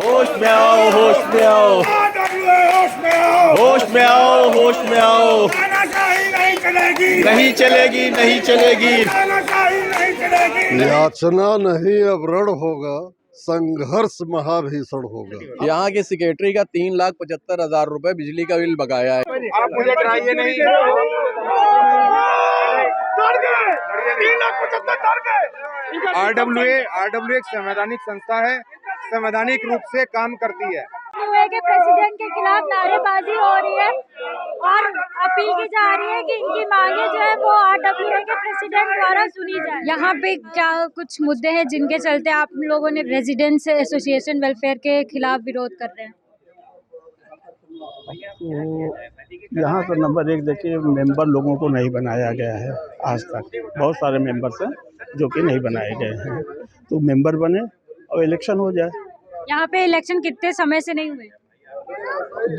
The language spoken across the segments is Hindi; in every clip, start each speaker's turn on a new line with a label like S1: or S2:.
S1: होश में आओ, होश में आओ,
S2: होश में आओ,
S1: होश में आओ, होश में आओ।
S2: तानाशाही नहीं चलेगी,
S1: नहीं चलेगी, नहीं चलेगी।
S2: तानाशाही नहीं चलेगी।
S3: याचना नहीं अब रण होगा, संघर्ष महाभीषण होगा।
S4: यहाँ के सेक्रेटरी का 3,75,000 रुपए बिजली का बिल बकाया है।
S2: आप मुझे डराइए नहीं। 3,75,000 आरडब्ल्यू एक संवैधानिक संस्था है, संवैधानिक रूप से काम करती है।
S5: के प्रेसिडेंट के खिलाफ नारेबाजी हो रही है और अपील की जा रही है कि इनकी मांगे जो है वो आरडब्ल्यूए के प्रेसिडेंट द्वारा सुनी जाए। यहाँ पे क्या कुछ मुद्दे हैं जिनके चलते आप लोगों ने रेजिडेंट्स एसोसिएशन वेलफेयर के खिलाफ विरोध कर रहे हैं?
S6: तो यहाँ पर नंबर एक देखिए, मेंबर लोगों को नहीं बनाया गया है आज तक। बहुत सारे मेंबर्स हैं जो कि नहीं बनाए गए हैं, तो मेंबर बने और इलेक्शन हो जाए।
S5: यहाँ पे इलेक्शन कितने समय से नहीं हुए?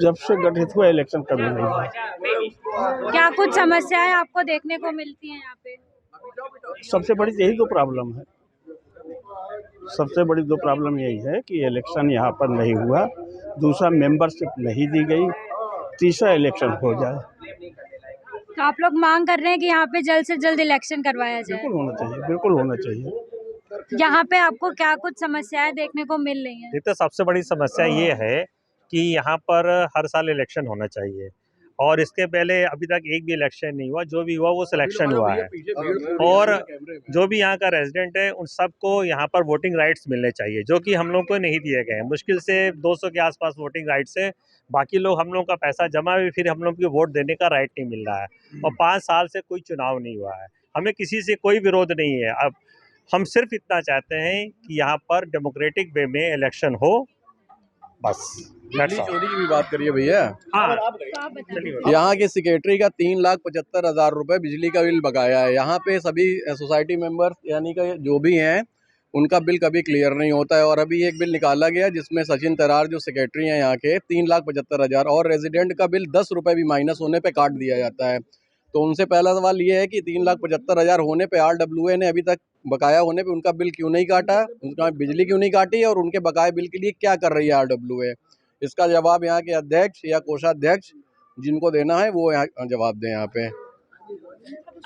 S6: जब से गठित हुआ इलेक्शन कभी नहीं हुआ।
S5: क्या कुछ समस्याएं आपको देखने को मिलती हैं यहाँ पे?
S6: सबसे बड़ी यही दो प्रॉब्लम है, सबसे बड़ी दो प्रॉब्लम यही है कि इलेक्शन यहाँ पर नहीं हुआ, दूसरा मेंबरशिप नहीं दी गई, तीसरा इलेक्शन हो जाए।
S5: तो आप लोग मांग कर रहे हैं कि यहाँ पे जल्द से जल्द इलेक्शन करवाया जाए?
S6: बिल्कुल होना चाहिए, बिल्कुल होना चाहिए।
S5: यहाँ पे आपको क्या कुछ समस्याएं देखने को मिल रही हैं?
S7: तो सबसे बड़ी समस्या ये है कि यहाँ पर हर साल इलेक्शन होना चाहिए और इसके पहले अभी तक एक भी इलेक्शन नहीं हुआ। जो भी हुआ वो सिलेक्शन हुआ है और जो भी यहाँ का रेजिडेंट है उन सबको यहाँ पर वोटिंग राइट्स मिलने चाहिए, जो कि हम लोग को नहीं दिए गए हैं। मुश्किल से 200 के आसपास वोटिंग राइट्स है, बाकी लोग हम लोग का पैसा जमा भी फिर हम लोग को वोट देने का राइट नहीं मिल रहा है और 5 साल से कोई चुनाव नहीं हुआ है। हमें किसी से कोई विरोध नहीं है, अब हम सिर्फ इतना चाहते हैं कि यहाँ पर डेमोक्रेटिक वे में इलेक्शन हो, बस।
S4: बिजली चोरी की भी बात करिए भैया।
S7: हाँ,
S5: तो आप बताइए।
S4: यहाँ के सेक्रेटरी का 3,75,000 रुपए बिजली का बिल बकाया है। यहाँ पे सभी सोसाइटी मेंबर्स यानी कि जो भी हैं उनका बिल कभी क्लियर नहीं होता है और अभी एक बिल निकाला गया जिसमें सचिन तरार जो सेक्रेटरी हैं यहाँ के 3,75,000 और रेजिडेंट का बिल 10 रुपये भी माइनस होने पे काट दिया जाता है। तो उनसे पहला सवाल ये है कि 3,75,000 होने पे आरडब्ल्यूए ने अभी तक बकाया होने पे उनका बिल क्यों नहीं काटा, उनका बिजली क्यों नहीं काटी और उनके बकाया बिल के लिए क्या कर रही है आरडब्ल्यूए? इसका जवाब यहाँ के अध्यक्ष या कोषाध्यक्ष जिनको देना है वो यहाँ जवाब दें। यहाँ पे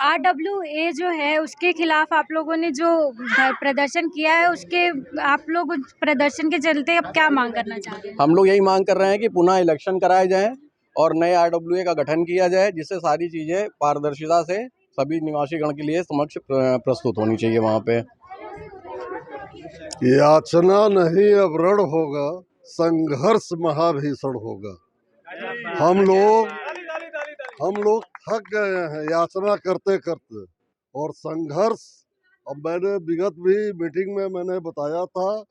S5: आरडब्ल्यूए जो है उसके खिलाफ आप लोगों ने जो प्रदर्शन किया है उसके आप लोग उस प्रदर्शन के चलते अब क्या मांग करना चाहते हैं?
S4: हम लोग यही मांग कर रहे हैं कि पुनः इलेक्शन कराए जाएं और नए आरडब्ल्यूए का गठन किया जाए जिससे सारी चीज़ें पारदर्शिता से सभी निवासी गण के लिए समक्ष प्रस्तुत होनी चाहिए। वहाँ पे
S3: याचना नहीं अब रण होगा, संघर्ष महाभीषण होगा। हम लोग थक गए हैं याचना करते करते और संघर्ष। अब मैंने विगत भी मीटिंग में मैंने बताया था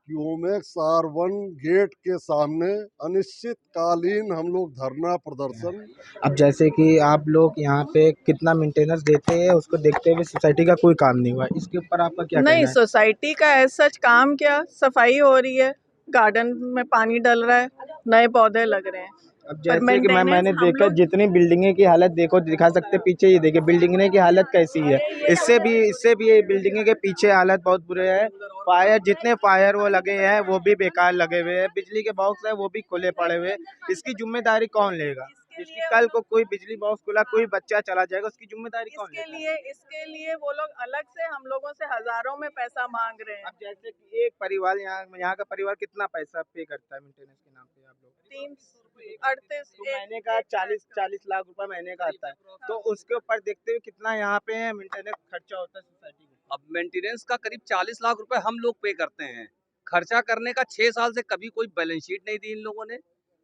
S3: कि ओमेक्स R1 गेट के सामने अनिश्चितकालीन हम लोग धरना प्रदर्शन।
S8: अब जैसे कि आप लोग यहाँ पे कितना मेंटेनेंस देते हैं उसको देखते हुए सोसाइटी का कोई काम नहीं हुआ, इसके ऊपर आपका क्या कहना है?
S9: नहीं, सोसाइटी का ऐसा सच काम क्या, सफाई हो रही है, गार्डन में पानी डल रहा है, नए पौधे लग रहे हैं।
S8: अब जैसे कि मैंने देखा जितनी बिल्डिंगे की हालत देखो, दिखा सकते पीछे, ये देखिए बिल्डिंगे की हालत कैसी है। इससे भी ये बिल्डिंगे के पीछे हालत बहुत बुरे है। फायर जितने फायर वो लगे हैं वो भी बेकार लगे हुए हैं, बिजली के बॉक्स है वो भी खुले पड़े हुए। इसकी जिम्मेदारी कौन लेगा? इसकी कल को कोई बिजली बॉक्स खुला, कोई बच्चा चला जाएगा, उसकी जिम्मेदारी कौन लेगा?
S9: इसके लिए वो लोग अलग से हम लोगों से हजारों में पैसा मांग रहे हैं।
S8: अब जैसे कि एक परिवार यहाँ का परिवार कितना पैसा पे करता है मेंटेनेंस के नाम पे? आप लोग
S9: 338
S8: तो महीने का 40 लाख रुपए महीने का आता है, तो उसके ऊपर देखते हुए कितना यहाँ पे मेंटेनेंस खर्चा होता है सोसाइटी को?
S10: अब मेंटेनेंस का करीब 40 लाख रुपए हम लोग पे करते हैं। खर्चा करने का 6 साल से कभी कोई बैलेंस शीट नहीं दी इन लोगों ने,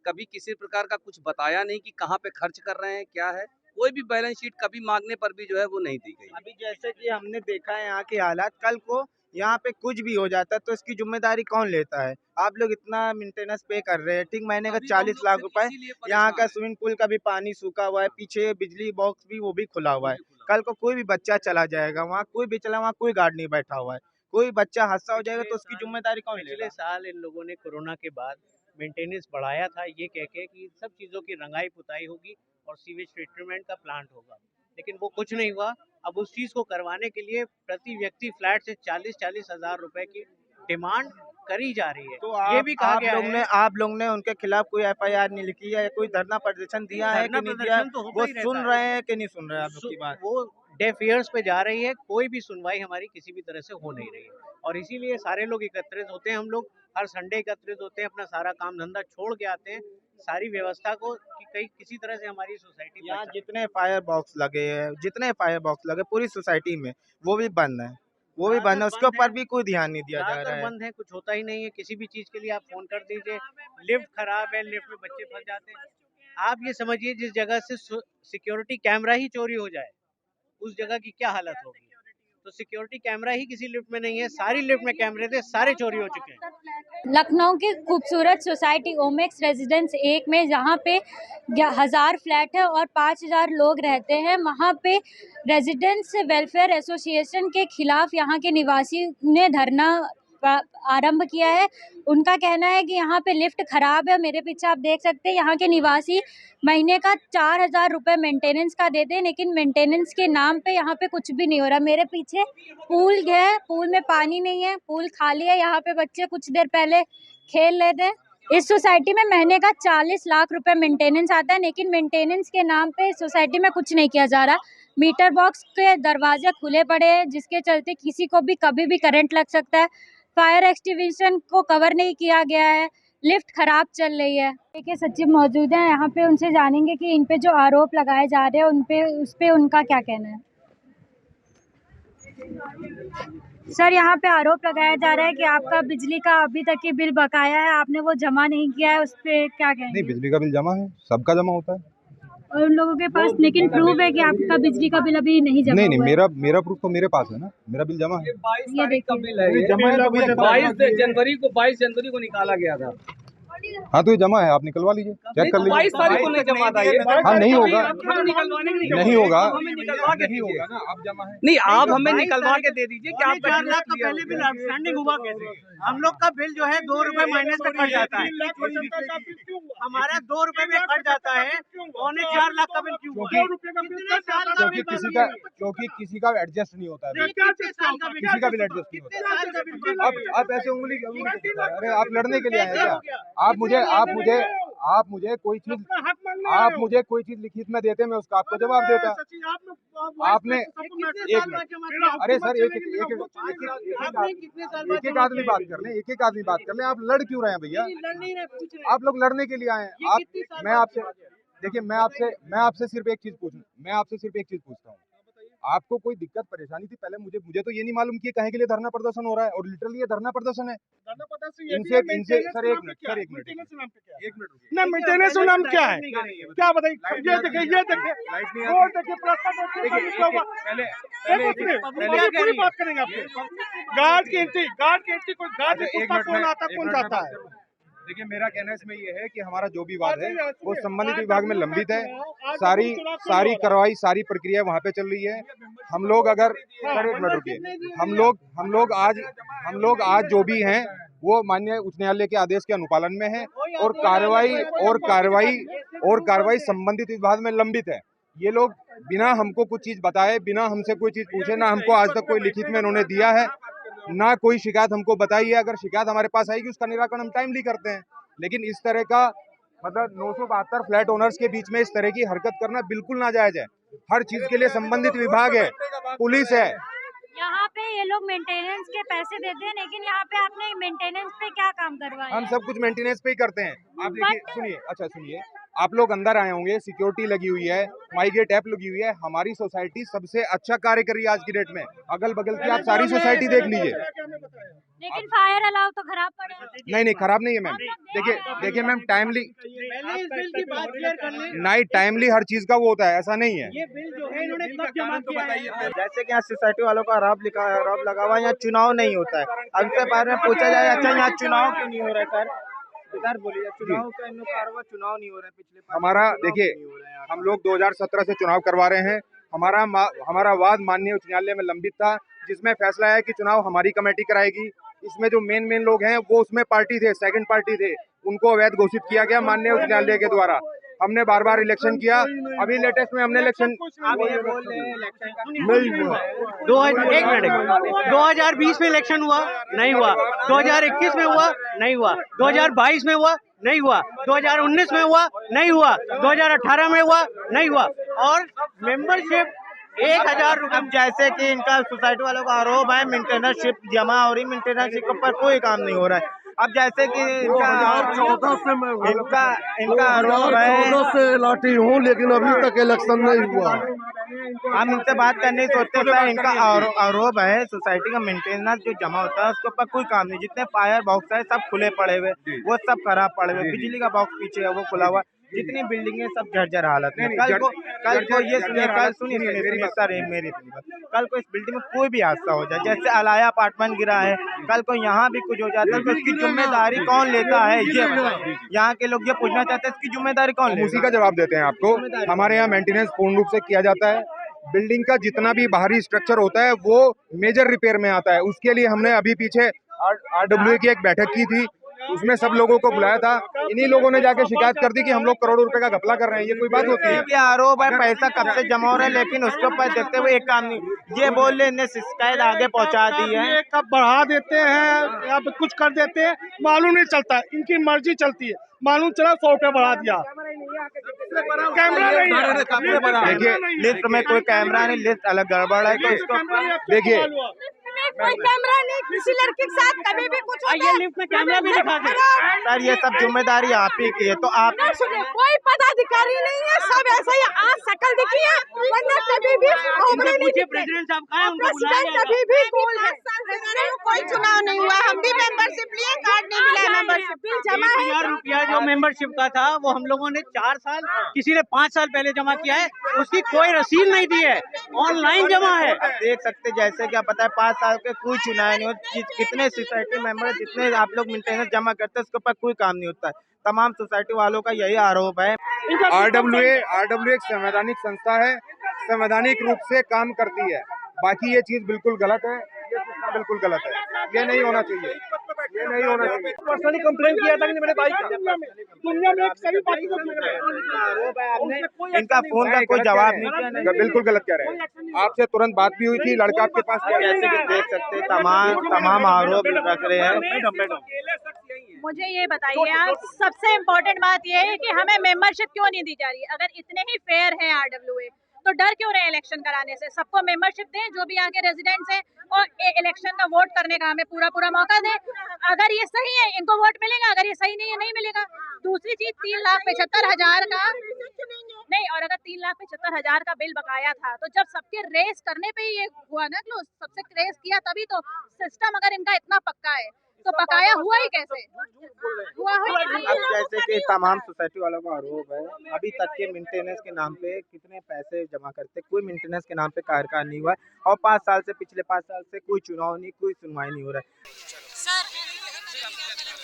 S10: कभी किसी प्रकार का कुछ बताया नहीं कि कहाँ पे खर्च कर रहे हैं, क्या है, कोई भी बैलेंस शीट कभी मांगने पर भी जो है वो नहीं दी गई।
S8: अभी जैसे कि हमने देखा है यहाँ की हालात, कल को यहाँ पे कुछ भी हो जाता है तो इसकी जिम्मेदारी कौन लेता है? आप लोग इतना मेंटेनेंस पे कर रहे हैं, ठीक, महीने का 40 लाख रुपए। यहाँ का स्विमिंग पूल का भी पानी सूखा हुआ है, पीछे बिजली बॉक्स भी वो भी खुला हुआ है। कल को कोई भी बच्चा चला जाएगा, वहाँ कोई भी चला, वहाँ कोई गार्ड नहीं बैठा हुआ है, कोई बच्चा हादसा हो जाएगा तो उसकी जिम्मेदारी कौन लेगा?
S10: पिछले साल इन लोगों ने कोरोना के बाद मेंटेनेंस बढ़ाया था, ये कह के कि सब चीज़ों की रंगाई पुताई होगी और सीवेज ट्रीटमेंट का प्लांट होगा, लेकिन वो कुछ नहीं हुआ। अब उस चीज़ को करवाने के लिए प्रति व्यक्ति फ्लैट से 40-40 हज़ार रुपए की डिमांड
S11: करी जा रही है।
S8: तो
S11: ये भी कहा गया है
S8: आप लोग ने उनके खिलाफ कोई FIR नहीं लिखी है, कोई धरना प्रदर्शन दिया है कि नहीं दिया?
S11: तो होता
S8: वो
S11: ही रहता
S8: सुन
S11: है।
S8: रहे हैं कि नहीं सुन रहे हैं आप लोग की बात?
S11: वो डेफ ईयर्स पे जा रही है, कोई भी सुनवाई हमारी किसी भी तरह से हो नहीं रही है और इसीलिए सारे लोग एकत्रित होते हैं। हम लोग हर संडे एकत्रित होते हैं, अपना सारा काम धंधा छोड़ के आते हैं सारी व्यवस्था को कि कहीं किसी तरह से हमारी सोसाइटी
S8: यहाँ जितने फायर बॉक्स लगे हैं, पूरी सोसाइटी में वो भी बंद है, उसके ऊपर भी कोई ध्यान नहीं दिया जा रहा है।
S11: बंद है, कुछ होता ही नहीं है। किसी भी चीज के लिए आप फोन कर दीजिए, लिफ्ट खराब है, लिफ्ट में बच्चे फंस जाते हैं। आप ये समझिए जिस जगह से सिक्योरिटी कैमरा ही चोरी हो जाए उस जगह की क्या हालत होगी। तो सिक्योरिटी कैमरा ही किसी लिफ्ट में नहीं है, सारी लिफ्ट में कैमरे थे, सारे चोरी हो चुके हैं।
S5: लखनऊ की खूबसूरत सोसाइटी ओमेक्स रेजिडेंस 1 में जहाँ पे 1000 फ्लैट है और 5000 लोग रहते हैं, वहाँ पे रेजिडेंट्स वेलफेयर एसोसिएशन के खिलाफ यहाँ के निवासी ने धरना आरंभ किया है। उनका कहना है कि यहाँ पे लिफ्ट खराब है। मेरे पीछे आप देख सकते हैं यहाँ के निवासी महीने का 4000 रुपये मेंटेनेंस का देते हैं, लेकिन मेंटेनेंस के नाम पे यहाँ पे कुछ भी नहीं हो रहा। मेरे पीछे पूल है, पूल में पानी नहीं है, पूल खाली है। यहाँ पे बच्चे कुछ देर पहले खेल रहे थे। इस सोसाइटी में महीने का 40 लाख रुपए मेंटेनेंस आता है, लेकिन मेंटेनेंस के नाम पे इस सोसाइटी में कुछ नहीं किया जा रहा। मीटर बॉक्स के दरवाजे खुले पड़े हैं, जिसके चलते किसी को भी कभी भी करंट लग सकता है। फायर एक्सटिंग्विशन को कवर नहीं किया गया है, लिफ्ट खराब चल रही है। के सचिव मौजूद हैं यहाँ पे, उनसे जानेंगे कि इन पे जो आरोप लगाए जा रहे हैं उस पे उनका क्या कहना है। सर, यहाँ पे आरोप लगाया जा रहा है कि आपका बिजली का अभी तक की बिल बकाया है, आपने वो जमा नहीं किया है, उस पे क्या कहेंगे?
S2: नहीं, बिजली का बिल जमा है, सबका जमा होता है।
S5: और उन लोगों के पास लेकिन प्रूफ है कि आपका बिजली का बिल अभी नहीं जमा
S2: नहीं,
S5: हुआ है।
S2: मेरा प्रूफ तो मेरे पास है ना, मेरा बिल जमा है।
S10: 22 जनवरी को निकाला गया था।
S2: हाँ तो ये जमा है, आप निकलवा लीजिए, चेक कर लीजिए।
S10: 22 तारीख को नहीं जमा था ये।
S2: हाँ, नहीं होगा,
S10: नहीं होगा, हमें निकलवा के
S2: नहीं होगा ना, अब जमा है।
S10: नहीं, आप हमें निकलवा के दे दीजिए कि आप
S11: 4 लाख का पहले बिल आउटस्टैंडिंग हुआ कैसे? हम लोग का बिल जो है 2 रुपए महीने से कट जाता है, हमारा 2 रुपए में कट जाता है, 4.25 लाख का बिल क्यों हुआ?
S2: क्योंकि किसी का एडजस्ट नहीं होता है, किसी का बिल एडजस्ट नहीं होता। अब आप ऐसे उंगली, अरे आप लड़ने के लिए आए क्या? आप मुझे कोई चीज लिखित में देते, मैं उसका आपको जवाब देता। आपने एक मिनट, अरे सर एक आदमी बात कर ले, आप लड़ क्यों रहे हैं भैया? आप लोग लड़ने के लिए आए हैं। मैं आपसे सिर्फ एक चीज पूछता हूँ, आपको कोई दिक्कत परेशानी थी? पहले मुझे तो ये नहीं मालूम कि काहे के लिए धरना प्रदर्शन हो रहा है, और लिटरली ये धरना प्रदर्शन है। इनसे सर एक मिनट
S6: ना, मेंटेनेंस नाम क्या है, क्या बताइए? ये देखिए पूरी बात करेंगे आपके गार्ड की एंट्री कोई गार्ड कौन आता कौन जाता है?
S2: देखिए, मेरा कहना इसमें ये है कि हमारा जो भी वाद है वो संबंधित विभाग में लंबित है। सारी कार्रवाई, सारी प्रक्रिया वहाँ पे चल रही है। हम लोग अगर सर एक मिनट रुकिए, हम लोग आज जो भी हैं वो माननीय उच्च न्यायालय के आदेश के अनुपालन में है, और कार्रवाई संबंधित विभाग में लंबित है। ये लोग बिना हमको कुछ चीज बताए, बिना हमसे कोई चीज पूछे, ना हमको आज तक कोई लिखित में उन्होंने दिया है, ना कोई शिकायत हमको बताई है। अगर शिकायत हमारे पास आएगी उसका निराकरण हम टाइमली करते हैं, लेकिन इस तरह का मतलब 972 फ्लैट ओनर्स के बीच में इस तरह की हरकत करना बिल्कुल नाजायज है। हर चीज के लिए संबंधित विभाग है, पुलिस है।
S5: यहाँ पे ये लोग मेंटेनेंस के पैसे देते हैं, लेकिन यहाँ पे आपने मेंटेनेंस पे क्या काम करवाया?
S2: हम सब कुछ मेंटेनेंस पे ही करते हैं। आप देखिए, सुनिए, आप लोग अंदर आए होंगे, सिक्योरिटी लगी हुई है, माई गेट ऐप लगी हुई है। हमारी सोसाइटी सबसे अच्छा कार्य कर रही है आज की डेट में। अगल बगल की आप सारी सोसाइटी देख लीजिए।
S5: लेकिन फायर अलाउ तो खराब पड़े।
S2: नहीं, खराब नहीं है मैम। देखिए मैम, टाइमली हर चीज का वो होता है, ऐसा नहीं है।
S11: ये बिल जो है इन्होंने कब जमा किया है?
S8: जैसे कि यहाँ सोसाइटी वालों का आरोप लगा हुआ है, यहाँ चुनाव नहीं होता है। अब इसके बारे में पूछा जाए, अच्छा यहाँ चुनाव क्यों नहीं हो रहा है? सर बोलिए, चुनाव का चुनाव नहीं हो रहा है पिछले?
S2: हमारा देखिए, हम लोग 2017 से चुनाव करवा रहे हैं। हमारा वाद माननीय उच्च न्यायालय में लंबित था, जिसमें फैसला है कि चुनाव हमारी कमेटी कराएगी। इसमें जो मेन लोग हैं वो उसमें पार्टी थे, सेकंड पार्टी थे, उनको अवैध घोषित किया गया माननीय उच्च न्यायालय के द्वारा। हमने बार बार इलेक्शन किया। अभी लेटेस्ट में हमने इलेक्शन
S11: आप ये बोल रहे हैं इलेक्शन नहीं हुआ। 2020 में इलेक्शन हुआ, नहीं हुआ। 2021 में हुआ, नहीं हुआ। 2022 में हुआ, नहीं हुआ। 2019 में हुआ, नहीं हुआ। 2018 में हुआ, नहीं हुआ। और मेंबरशिप 1000 रुपये।
S8: अब जैसे कि इनका सोसाइटी वालों का आरोप है मेंटेनेंसशिप जमा हो रही, मेंटेनेंसशिप के ऊपर कोई काम नहीं हो रहा है। अब जैसे कि इनका
S3: 2014 से मैं
S8: इनका आरोप है
S3: 2014 से लाठी हूँ, लेकिन अभी तक इलेक्शन नहीं हुआ।
S8: हम इनसे बात करने सोचते हैं। इनका आरोप है सोसाइटी का मेंटेनेंस जो जमा होता है उसके ऊपर कोई काम नहीं। जितने फायर बॉक्स है सब खुले पड़े हुए, वो सब खराब पड़े हुए। बिजली का बॉक्स पीछे है वो खुला हुआ। जितनी बिल्डिंगें सब जर्जर हालत में। कल को ये सुनिए सर मेरी कल को इस बिल्डिंग में कोई भी हादसा हो जाए, जैसे अलाया अपार्टमेंट गिरा है, कल को यहाँ भी कुछ हो जाता है तो इसकी जिम्मेदारी कौन लेता है? ये यहाँ के लोग ये पूछना चाहते हैं, इसकी जिम्मेदारी कौन लेता है?
S2: उसी का जवाब देते हैं आपको। हमारे यहाँ मेंटेनेंस पूर्ण रूप से किया जाता है। बिल्डिंग का जितना भी बाहरी स्ट्रक्चर होता है वो मेजर रिपेयर में आता है। उसके लिए हमने अभी पीछे RWA की एक बैठक की थी, उसमें सब लोगों को बुलाया था। इन्हीं लोगों ने जाके शिकायत कर दी कि हम लोग करोड़ों रुपए का घपला कर रहे हैं। ये कोई बात होती है?
S8: क्या आरोप है पैसा कब से जमा हो रहा है, लेकिन उसके ऊपर देखते हुए एक काम नहीं। ये बोल रहे इन्हें शिकायत आगे पहुंचा दी है,
S6: कब बढ़ा देते हैं या कुछ कर देते हैं मालूम नहीं चलता। इनकी मर्जी चलती है। मालूम चला 100 रुपया बढ़ा दिया, कैमरा नहीं है।
S2: देखिए
S8: लिस्ट में कोई कैमरा नहीं, लिस्ट अलग गड़बड़ है। तो इसको
S2: देखिए
S5: कोई कैमरा नहीं, किसी लड़के के साथ कभी भी कुछ
S11: ये लिफ्ट में कैमरा भी दिखा दे।
S8: सर ये सब जिम्मेदारी आप ही की है। तो आप
S5: सुनिए, कोई पदाधिकारी नहीं है, सब ऐसा ही। आज शकल दिखी है, वरना कभी भी
S11: प्रेसिडेंट साहब कहाँ हैं? उनको बुलाया जाएगा।
S5: कभी भी बोल है। कोई चुनाव नहीं हुआ, हम भी मेंबरशिप लिए, कार्ड नहीं मिला। मेंबरशिप बिल जमा है।
S11: 1000 रुपया जो मेंबरशिप का था वो हम लोगों ने 4 साल, किसी ने 5 साल पहले जमा किया है, उसकी कोई रसीद नहीं दी है, ऑनलाइन जमा है।
S8: देख सकते जैसे क्या पता है 5 साल के कोई चुनाव नहीं हो। कितने सोसाइटी मेंबर जितने आप लोग मेंटेनेंस जमा करते हैं उसके ऊपर कोई काम नहीं होता है। तमाम सोसाइटी वालों का यही आरोप है।
S2: RWA एक संवैधानिक संस्था है, संवैधानिक रूप से काम करती है। बाकी ये चीज बिल्कुल गलत है, ये सिस्टम बिल्कुल गलत है, ये नहीं होना चाहिए, ये नहीं होना चाहिए।
S6: पर्सनली कंप्लेन किया था कि मेरे भाई दुनिया में सभी पार्टी को
S8: इनका फोन का कोई जवाब नहीं किया।
S2: बिल्कुल गलत कह रहे हैं। आपसे तुरंत बात भी हुई थी, लड़का आपके पास गया।
S8: जैसे कि देख सकते तमाम आरोप रख रहे हैं।
S5: मुझे ये बताइए आप, सबसे इम्पोर्टेंट बात ये है कि हमें मेंबरशिप क्यों नहीं दी जा रही है? अगर इतने ही फेयर है RWA तो डर क्यों रहे इलेक्शन कराने से? सबको मेंबरशिप दें, जो भी यहाँ के रेजिडेंट्स हैं, और इलेक्शन का वोट करने का हमें पूरा मौका दें। अगर ये सही है इनको वोट मिलेगा, अगर ये सही नहीं है नहीं मिलेगा। दूसरी चीज 3,75,000 का नहीं, और अगर 3,75,000 का बिल बकाया था तो जब सबके रेस करने पे ही ये हुआ ना क्लोज, सबसे रेस किया तभी तो। सिस्टम अगर इनका इतना पक्का है तो बकाया हुआ ही कैसे? हुआ ही नहीं।
S8: अब जैसे कि तमाम सोसाइटी वालों का आरोप है अभी तक के मेंटेनेंस के नाम पे कितने पैसे जमा करते, कोई मेंटेनेंस के नाम पे कार्यकाल नहीं हुआ है। और 5 साल से, पिछले 5 साल से कोई चुनाव नहीं, कोई सुनवाई नहीं हो रहा है।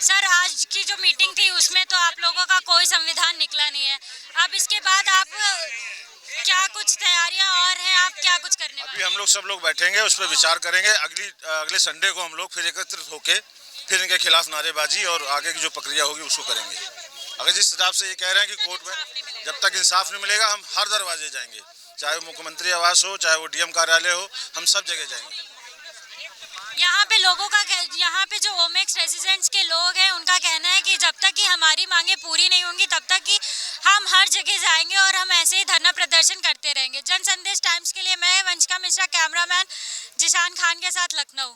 S5: सर आज की जो मीटिंग थी उसमें तो आप लोगों का कोई संविधान निकला नहीं है। अब इसके बाद आप क्या कुछ तैयारियां और हैं, आप क्या कुछ करने वाले?
S12: अभी हम लोग सब लोग बैठेंगे, उस पर विचार करेंगे। अगले संडे को हम लोग फिर एकत्रित होके फिर इनके खिलाफ नारेबाजी और आगे की जो प्रक्रिया होगी उसको करेंगे। अगर जिस हिसाब से ये कह रहे हैं कि कोर्ट में जब तक इंसाफ नहीं मिलेगा हम हर दरवाजे जाएंगे, चाहे वो मुख्यमंत्री आवास हो, चाहे वो DM कार्यालय हो, हम सब जगह जाएंगे।
S5: यहाँ पे लोगों का, यहाँ पे जो ओमेक्स रेजिडेंट्स के लोग हैं उनका कहना है कि जब तक कि हमारी मांगे पूरी नहीं होंगी तब तक कि हम हर जगह जाएंगे और हम ऐसे ही धरना प्रदर्शन करते रहेंगे। जन संदेश टाइम्स के लिए मैं वंशिका मिश्रा, कैमरामैन जिशान खान के साथ, लखनऊ।